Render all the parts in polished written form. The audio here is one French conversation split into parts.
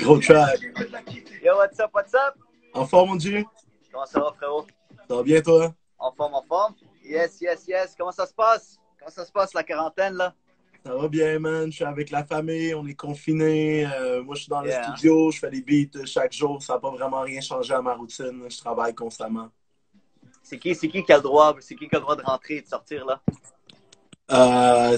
Gros track. Yo, what's up, what's up? En forme, mon Dieu? Comment ça va, frérot? Ça va bien, toi? En forme, en forme? Yes, yes, yes. Comment ça se passe? Comment ça se passe, la quarantaine, là? Ça va bien, man. Je suis avec la famille, on est confinés. Moi, je suis dans le Yeah. studio, je fais des beats chaque jour. Ça n'a pas vraiment rien changé à ma routine. Je travaille constamment. C'est qui a le droit? C'est qui a le droit de rentrer et de sortir, là?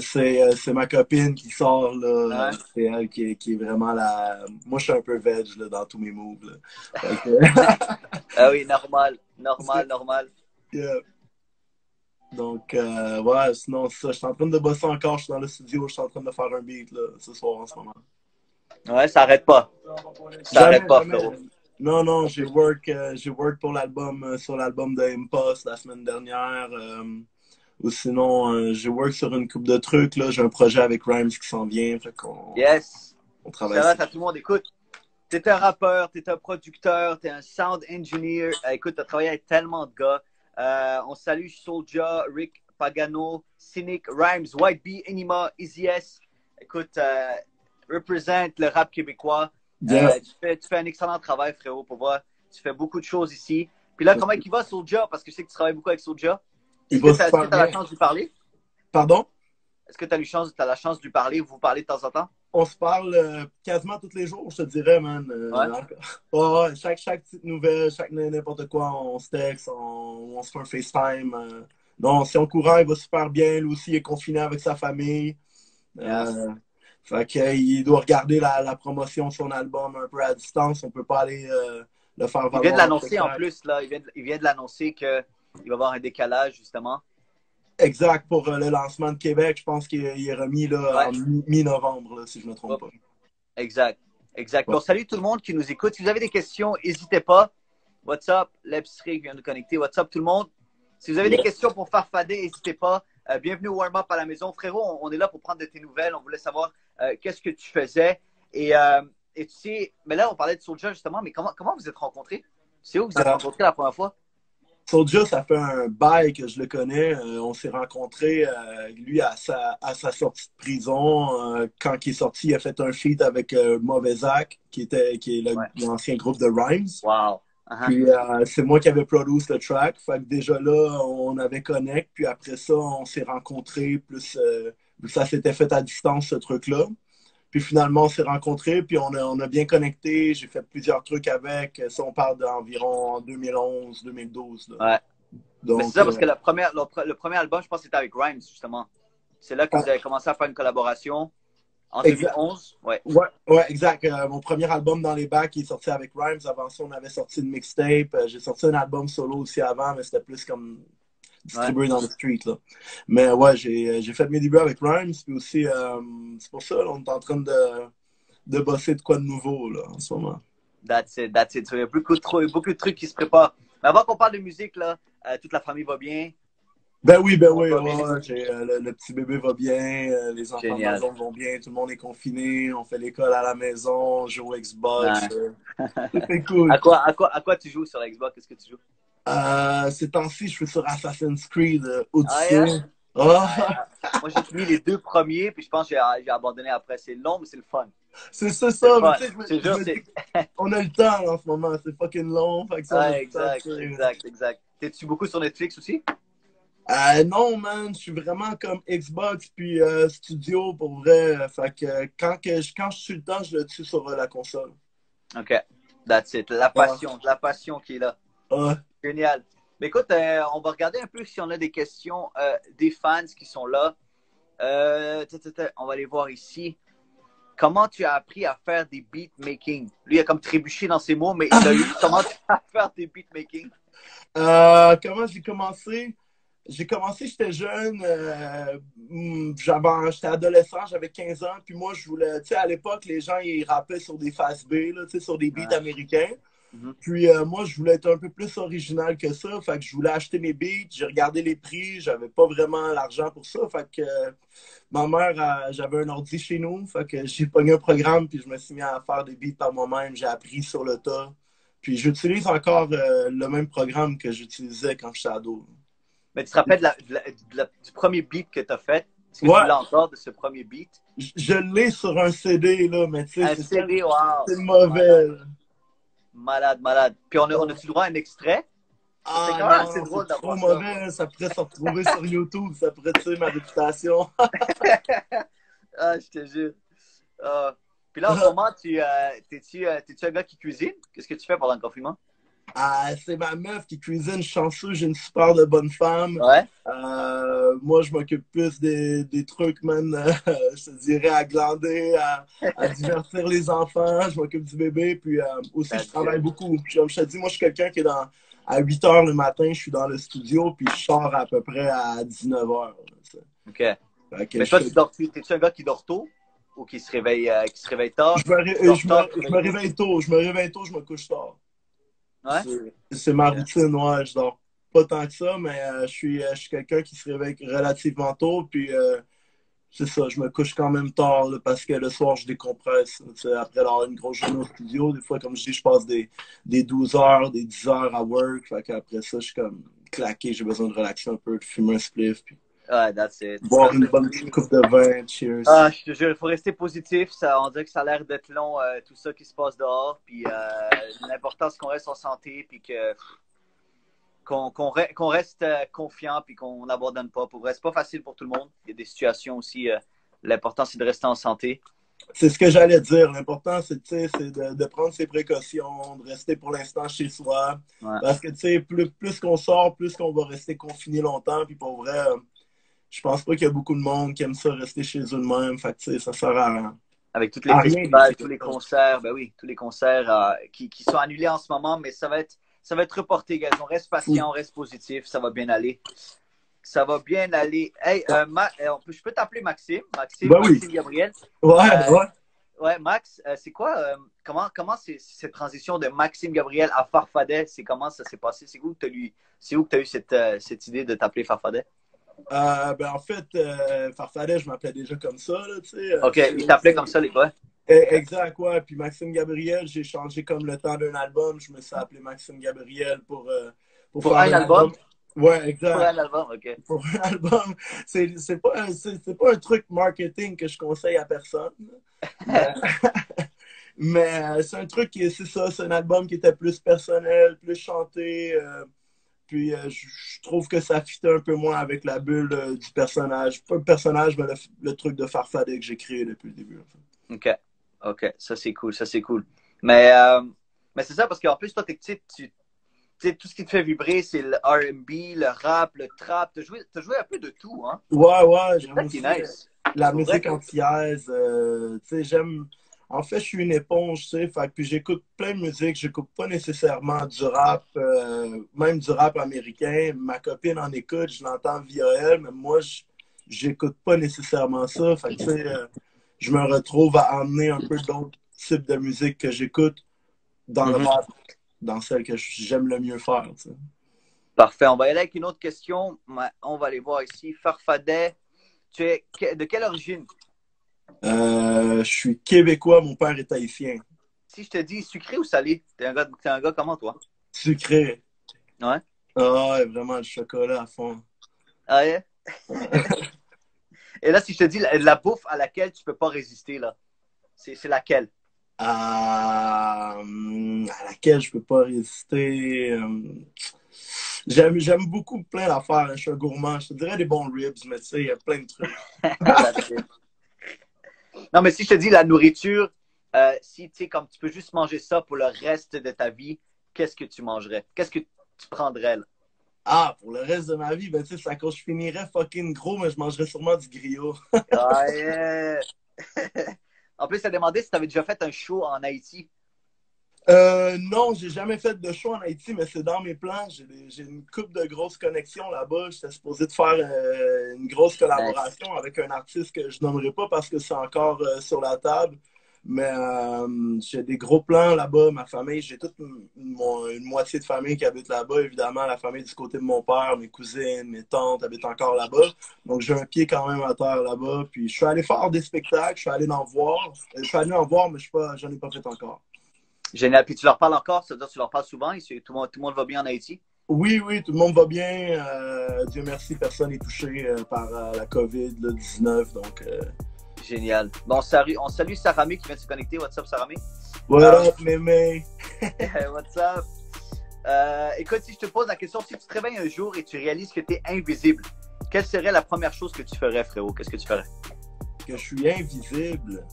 C'est ma copine qui sort, là. Ouais. C'est elle qui est vraiment la... Moi, je suis un peu veg, là, dans tous mes moves, là. Fait que- Ah oui, normal, normal, normal. Yeah. Donc, ouais, sinon, ça, je suis en train de bosser encore. Je suis dans le studio, je suis en train de faire un beat, là, ce soir, en ce moment. Ouais, ça arrête pas. Ça Jamais, arrête pas, jamais. frérot. Non, non, j'ai work pour l'album, sur l'album de Impost la semaine dernière. Ou sinon, j'ai work sur une coupe de trucs, là. J'ai un projet avec Rhymes qui s'en vient. Fait qu'on Yes. on travaille Ça sur... va, à tout le monde. Écoute, t'es un rappeur, t'es un producteur, t'es un sound engineer. Écoute, t'as travaillé avec tellement de gars. On salue Soulja, Rick Pagano, Cynic, Rhymes, White Bee, Enima, Easy S. Écoute, représente le rap québécois. Yeah. Tu fais un excellent travail, frérot, pour voir. Tu fais beaucoup de choses ici. Puis là, comment il va, Soulja? Parce que je sais que tu travailles beaucoup avec Soulja. Il Est-ce va que tu as, super la bien. chance de lui parler? Pardon? Est-ce que tu as la chance de lui parler? Vous parlez de temps en temps? On se parle quasiment tous les jours, je te dirais, man. Ouais. Ouais, chaque petite nouvelle, chaque n'importe quoi, on se texte, on se fait un FaceTime. Non, si on courant, il va super bien. Lui aussi, il est confiné avec sa famille. Yeah. Fait qu'il doit regarder la promotion de son album un peu à distance. On peut pas aller le faire Il vient de valoir en l'annoncer en spectacle. plus, là. Il vient de l'annoncer qu'il va y avoir un décalage, justement. Exact, pour le lancement de Québec, je pense qu'il est remis là, Ouais. en mi-novembre, là, si je ne me trompe pas. Exact. Exact. Ouais. Bon, salut tout le monde qui nous écoute. Si vous avez des questions, n'hésitez pas. What's up? L'épicerie vient de connecter. What's up tout le monde? Si vous avez des questions pour Farfadet, n'hésitez pas. Bienvenue au warm-up à la maison. Frérot, on est là pour prendre de tes nouvelles. On voulait savoir qu'est-ce que tu faisais. Et tu sais, mais là, on parlait de Soulja justement, mais comment vous êtes rencontrés? C'est où vous êtes rencontrés la première fois? Soulja, ça fait un bail que je le connais. On s'est rencontrés, lui, à sa sortie de prison. Quand il est sorti, il a fait un feat avec Mauvais Zach, qui est l'ancien groupe de Rhymes. Wow. Puis c'est moi qui avais produit le track. Fait que déjà là, on avait connect. Puis après ça, on s'est rencontrés. Plus ça s'était fait à distance, ce truc-là. Puis finalement, on s'est rencontrés. Puis on a bien connecté. J'ai fait plusieurs trucs avec. Ça, on parle d'environ 2011, 2012. Là. Ouais. Donc, Mais c'est ça, parce que le premier album, je pense que c'était avec Rhymes, justement. C'est là que vous avez commencé à faire une collaboration. En exact. 2011? Ouais. Ouais, exact. Mon premier album dans les bacs il est sorti avec Rhymes. Avant ça, on avait sorti une mixtape. J'ai sorti un album solo aussi avant, mais c'était plus comme distribué dans le street. Là. Mais ouais, j'ai fait mes débuts avec Rhymes. Puis aussi, c'est pour ça on est en train de bosser de quoi de nouveau là, en ce moment. That's it, that's it. So, il y a beaucoup de trucs qui se préparent. Mais avant qu'on parle de musique, là, toute la famille va bien. Ben oui, On va bien. ouais, le petit bébé va bien, les enfants de Génial. maison vont bien, tout le monde est confiné, on fait l'école à la maison, on joue au Xbox, tout est cool. À quoi tu joues sur Xbox? Qu'est-ce que tu joues? Ces temps-ci, je suis sur Assassin's Creed Odyssey. Ah, yeah? Ah, Moi, j'ai fini les 2 premiers, puis je pense que j'ai abandonné après. C'est long, mais c'est le fun. c'est ça, C'est le mais fun. tu sais, Je te jure, me dis on a le temps là, en ce moment, c'est fucking long, fait que ça, on a Ouais, le temps, exact, tu sais. exact. T'es-tu beaucoup sur Netflix aussi? Non, man, je suis vraiment comme Xbox puis studio pour vrai. Fait que quand je suis le temps, je le tue sur la console. OK. That's it. La passion qui est là. Ah, Génial. Mais écoute, on va regarder un peu si on a des questions des fans qui sont là. On va les voir ici. Comment tu as appris à faire des beatmaking? Lui, il a comme trébuché dans ses mots, mais il a eu comment tu as appris à faire des beatmaking? comment j'ai commencé? J'ai commencé, j'étais jeune, j'étais adolescent, j'avais 15 ans, puis moi, je voulais, tu sais, à l'époque, les gens, ils rappaient sur des fast B, là, tu sais, sur des beats américains. Puis moi, je voulais être un peu plus original que ça, fait que je voulais acheter mes beats, j'ai regardé les prix, j'avais pas vraiment l'argent pour ça, fait que ma mère, j'avais un ordi chez nous, fait que j'ai pogné un programme, puis je me suis mis à faire des beats par moi-même, j'ai appris sur le tas. Puis j'utilise encore le même programme que j'utilisais quand j'étais ado. Mais tu te rappelles du premier beat que tu as fait? Est-ce que Ouais, tu l'as encore de ce premier beat? je l'ai sur un CD, là, mais tu sais, Un CD, wow. C'est mauvais. Malade, malade. Puis on a-tu le droit à un extrait? Ah non, c'est trop mauvais. Ça pourrait se retrouver sur YouTube. Ça pourrait tuer ma réputation. Ah, je te jure. Puis là, en ce moment, t'es-tu un gars qui cuisine? Qu'est-ce que tu fais pendant le confinement? Ah, c'est ma meuf qui cuisine. Chanceux, j'ai une super de bonne femme. Ouais. Moi, je m'occupe plus des trucs, man. Je te dirais à glander, à divertir les enfants. Je m'occupe du bébé. Puis aussi, je travaille beaucoup. Comme je te dis, moi, je suis quelqu'un qui est à 8 h le matin, je suis dans le studio. Puis je sors à peu près à 19 h. OK. Mais toi, t'es-tu un gars qui dort tôt ou qui se réveille tard? Je me réveille tôt. Je me couche tard. Ouais? C'est ma routine, ouais. Je dors pas tant que ça, mais je suis quelqu'un qui se réveille relativement tôt. Puis c'est ça, je me couche quand même tard là, parce que le soir, je décompresse. Après avoir une grosse journée au studio, des fois, comme je dis, je passe des 12 heures, des 10 heures à work. Fait qu'après ça, je suis comme claqué. J'ai besoin de relaxer un peu, de fumer un spliff. Puis ouais, that's it. boire une bonne petite coupe de vin. Cheers. Ah, je te jure, il faut rester positif. On dirait que ça a l'air d'être long, tout ça qui se passe dehors. Puis l'important, c'est qu'on reste en santé. Puis qu'on reste confiant. Puis qu'on n'abandonne pas. Pour vrai, c'est pas facile pour tout le monde. Il y a des situations aussi. L'important, c'est de rester en santé. C'est ce que j'allais dire. L'important, c'est de prendre ses précautions, de rester pour l'instant chez soi. Ouais. Parce que plus qu'on sort, plus qu'on va rester confiné longtemps. Puis pour vrai, je pense pas qu'il y a beaucoup de monde qui aime ça rester chez eux de même. Fait que ça sert à rien. Avec tous les festivals, tous les concerts, ben oui, tous les concerts qui sont annulés en ce moment, mais ça va être reporté, gars. On reste patient, on reste positif, ça va bien aller. Ça va bien aller. Hey, je peux t'appeler Maxime? Maxime, ben Maxime Gabriel. Ouais, Max, c'est quoi, comment c'est cette transition de Maxime Gabriel à Farfadet? Comment ça s'est passé? C'est où que tu as eu cette idée de t'appeler Farfadet? En fait, Farfadet, je m'appelais déjà comme ça. Là, OK, il t'appelait comme ça, les gars? Exact, ouais. Puis Maxime Gabriel, j'ai changé comme le temps d'un album. Je me suis appelé Maxime Gabriel pour faire un album? Ouais, exact. Pour un album, OK. Pour un album. C'est pas un truc marketing que je conseille à personne. Mais c'est un truc c'est ça, c'est un album qui était plus personnel, plus chanté. Puis je trouve que ça fitait un peu moins avec la bulle du personnage. Pas le personnage, mais le truc de Farfadet que j'ai créé depuis le début. En fait. OK. Ça, c'est cool. Mais c'est ça, parce qu'en plus, toi, tu sais, tout ce qui te fait vibrer, c'est le R&B, le rap, le trap. T'as joué un peu de tout, hein? Ouais. C'est ça qui est nice. La musique antillaise. Tu sais, j'aime... En fait, je suis une éponge, tu sais, puis j'écoute plein de musique, j'écoute pas nécessairement du rap, même du rap américain. Ma copine en écoute, je l'entends via elle, mais moi, j'écoute pas nécessairement ça. Fait que, tu sais, je me retrouve à emmener un peu d'autres types de musique que j'écoute dans le rap, dans celle que j'aime le mieux faire, tu sais. Parfait. On va y aller avec une autre question. On va aller voir ici. Farfadet, tu es de quelle origine? Je suis québécois, mon père est haïtien. Si je te dis sucré ou salé, t'es un gars comment, toi? Sucré. Ouais? Ah ouais, vraiment, le chocolat à fond. Ah ouais? Et là, si je te dis la bouffe à laquelle tu peux pas résister, là, c'est laquelle? À laquelle je peux pas résister. J'aime beaucoup plein d'affaires. Je suis un gourmand. Je te dirais des bons ribs, mais tu sais, il y a plein de trucs. Non, mais si je te dis la nourriture, si tu sais, comme tu peux juste manger ça pour le reste de ta vie, qu'est-ce que tu mangerais? Qu'est-ce que tu prendrais, là? Ah, pour le reste de ma vie, ben tu sais, ça quand je finirais fucking gros, mais je mangerais sûrement du griot. Ah, yeah. En plus, tu as demandé si tu avais déjà fait un show en Haïti. Non, j'ai jamais fait de show en Haïti, mais c'est dans mes plans. J'ai une couple de grosses connexions là-bas. J'étais supposé de faire une grosse collaboration avec un artiste que je nommerai pas parce que c'est encore sur la table. Mais j'ai des gros plans là-bas. Ma famille, j'ai toute une moitié de famille qui habite là-bas. Évidemment, la famille du côté de mon père, mes cousines, mes tantes habitent encore là-bas. Donc, j'ai un pied quand même à terre là-bas. Puis, je suis allé faire des spectacles. Je suis allé en voir. Je suis allé en voir, mais j'en ai pas fait encore. Génial. Puis tu leur parles encore? C'est-à-dire tu leur parles souvent? Tout le monde va bien en Haïti? Oui, tout le monde va bien. Dieu merci, personne n'est touché par la COVID-19. Donc, Génial. Bon, on salue Sarami qui vient de se connecter. What's up, Sarami? What up, mémé? What's up? Écoute, si je te pose la question, si tu te réveilles un jour et tu réalises que tu es invisible, quelle serait la première chose que tu ferais, frérot? Qu'est-ce que tu ferais? Que je suis invisible.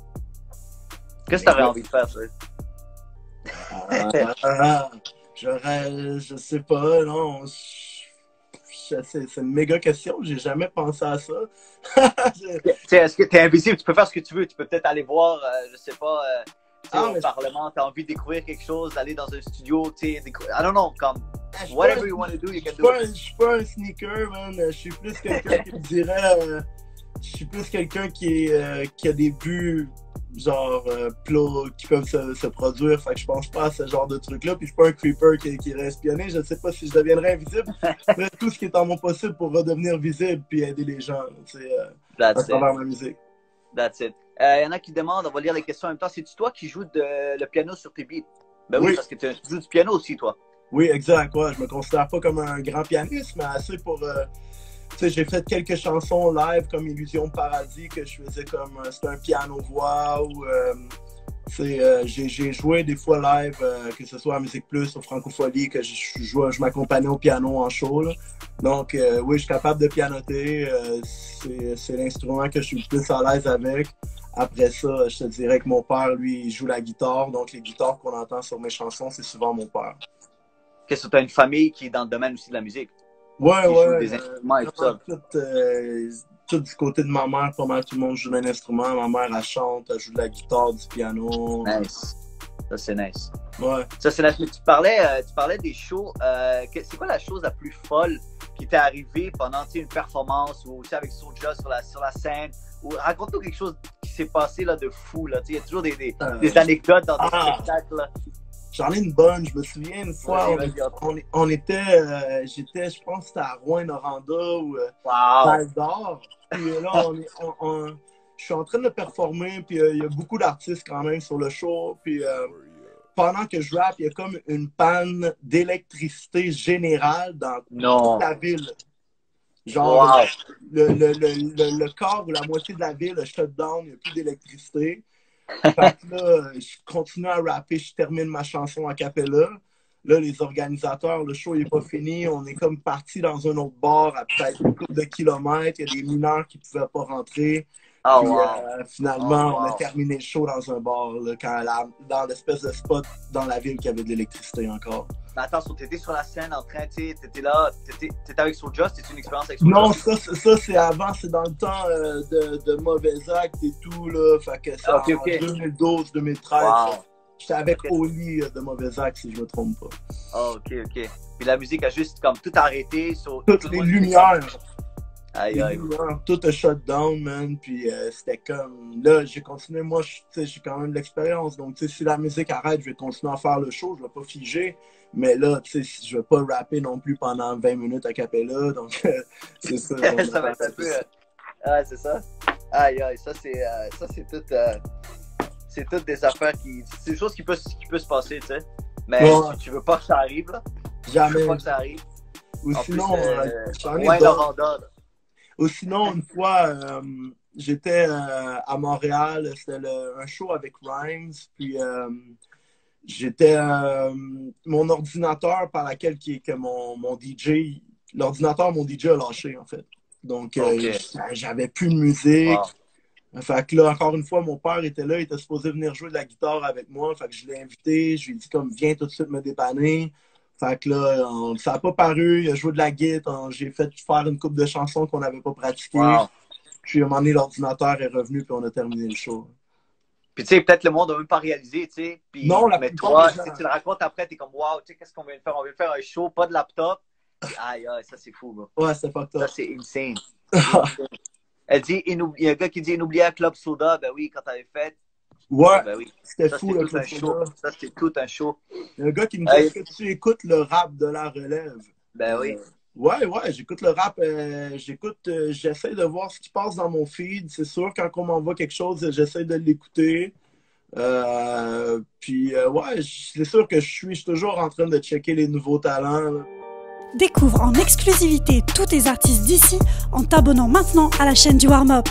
Qu'est-ce que tu aurais envie de faire, ça? Je sais pas, non. C'est une méga question, j'ai jamais pensé à ça. Est-ce que tu es invisible? Tu peux faire ce que tu veux. Tu peux peut-être aller voir, je sais pas, au Parlement, tu as envie de découvrir quelque chose, d'aller dans un studio, I don't know, comme whatever you want to do, you can do it. Je suis pas un sneaker, man. Je suis plus quelqu'un qui me dirait. Je suis plus quelqu'un qui a des buts genre plats qui peuvent se produire. Fait que je pense pas à ce genre de truc-là. Puis je suis pas un creeper qui irait espionner. Je ne sais pas si je deviendrais invisible. Mais tout ce qui est en mon possible pour redevenir visible puis aider les gens à travers ma musique. That's it. Y en a qui demandent, on va lire les questions en même temps. C'est-tu toi qui joues le piano sur tes beats? Ben oui, parce que tu joues du piano aussi, toi. Oui, exact. Ouais. Je me considère pas comme un grand pianiste, mais assez pour... Tu sais, j'ai fait quelques chansons live comme Illusion de Paradis que je faisais comme c'était un piano-voix ou j'ai joué des fois live que ce soit à Musique Plus ou Francophonie que je m'accompagnais au piano en show là. Donc oui, je suis capable de pianoter, c'est l'instrument que je suis le plus à l'aise avec. Après ça, je te dirais que mon père lui il joue la guitare, donc les guitares qu'on entend sur mes chansons, c'est souvent mon père. Qu'est-ce que tu as une famille qui est dans le domaine aussi de la musique? Ouais. Des instruments et tout ça. Tout du côté de ma mère, pas mal tout le monde joue d'un instrument. Ma mère, elle chante, elle joue de la guitare, du piano. Nice. Ça, c'est nice. Ouais. Ça, c'est nice. Mais tu parlais des shows. C'est quoi la chose la plus folle qui t'est arrivée pendant une performance ou avec Soulja sur la scène? Ou raconte-nous quelque chose qui s'est passé là, de fou. Il y a toujours des anecdotes dans des spectacles. Là. J'en ai une bonne. Je me souviens une fois, on était, j'étais, je pense que c'était à Rouyn-Noranda ou Val d'Or. Puis là, je suis en train de performer, puis il y a beaucoup d'artistes quand même sur le show. Puis pendant que je rappe, il y a comme une panne d'électricité générale dans toute la ville. Genre, le quart ou la moitié de la ville a shut down, il n'y a plus d'électricité. Fait que là, je continue à rapper, je termine ma chanson a cappella. Là, les organisateurs, le show n'est pas fini. On est comme parti dans un autre bar à peut-être une couple de kilomètres. Il y a des mineurs qui ne pouvaient pas rentrer. Puis finalement, on a terminé le show dans un bar, là, dans l'espèce de spot dans la ville qui avait de l'électricité encore. Mais attends, t'étais sur la scène en train, t'étais là, t'étais avec Soulja, c'était une expérience avec Soulja? Non, ça c'est avant, c'est dans le temps de Mauvais Actes et tout, là. Fait que c'est en 2012-2013. Wow. J'étais avec Oli de Mauvais Actes, si je me trompe pas. Oh, ok. Puis la musique a juste comme tout arrêté. Toutes les lumières. Aïe. Tout a shut down, man. Puis c'était comme. Là, j'ai continué. Moi, j'ai quand même de l'expérience. Donc, si la musique arrête, je vais continuer à faire le show. Je vais pas figer. Mais là, je vais pas rapper non plus pendant 20 minutes à cappella. Donc, c'est ça. Ça va être un peu. C'est ça. Aïe. Ça, c'est tout. C'est toutes des affaires qui. C'est des choses qui peuvent se passer, tu sais. Mais tu veux pas que ça arrive, là. Jamais. Tu veux pas que ça arrive. Ou sinon, j'en ai Ou sinon, une fois, j'étais à Montréal, c'était un show avec Rhymes, puis j'étais mon ordinateur par laquelle que mon DJ, l'ordinateur mon DJ a lâché en fait. Donc j'avais plus de musique. Wow. Fait que là, encore une fois, mon père était là, il était supposé venir jouer de la guitare avec moi. Fait que je l'ai invité, je lui ai dit comme viens tout de suite me dépanner. Fait que là, ça n'a pas paru, il a joué de la guitare, j'ai fait faire une couple de chansons qu'on n'avait pas pratiquées. Wow. Puis à un moment donné, l'ordinateur est revenu, puis on a terminé le show. Puis tu sais, peut-être le monde n'a même pas réalisé, tu sais. Non, mais toi, si tu le racontes après, t'es comme wow, tu sais, qu'est-ce qu'on vient de faire? On vient de faire un show, pas de laptop. Aïe, ça c'est fou, gars. Ouais, c'est pas top. Ça c'est insane. Elle dit, il y a un gars qui dit inoubliable Club Soda. Ben oui, quand t'avais fait. Ouais, ben oui. C'était fou, le Club Soda. Ça, c'était tout un show. Il y a un gars qui me dit, est-ce que tu écoutes le rap de la relève? Ben oui. Ouais, j'écoute le rap. J'essaie de voir ce qui passe dans mon feed. C'est sûr, quand on m'envoie quelque chose, j'essaie de l'écouter. Puis, ouais, c'est sûr que je suis toujours en train de checker les nouveaux talents, là. Découvre en exclusivité tous tes artistes d'ici en t'abonnant maintenant à la chaîne du Warm Up.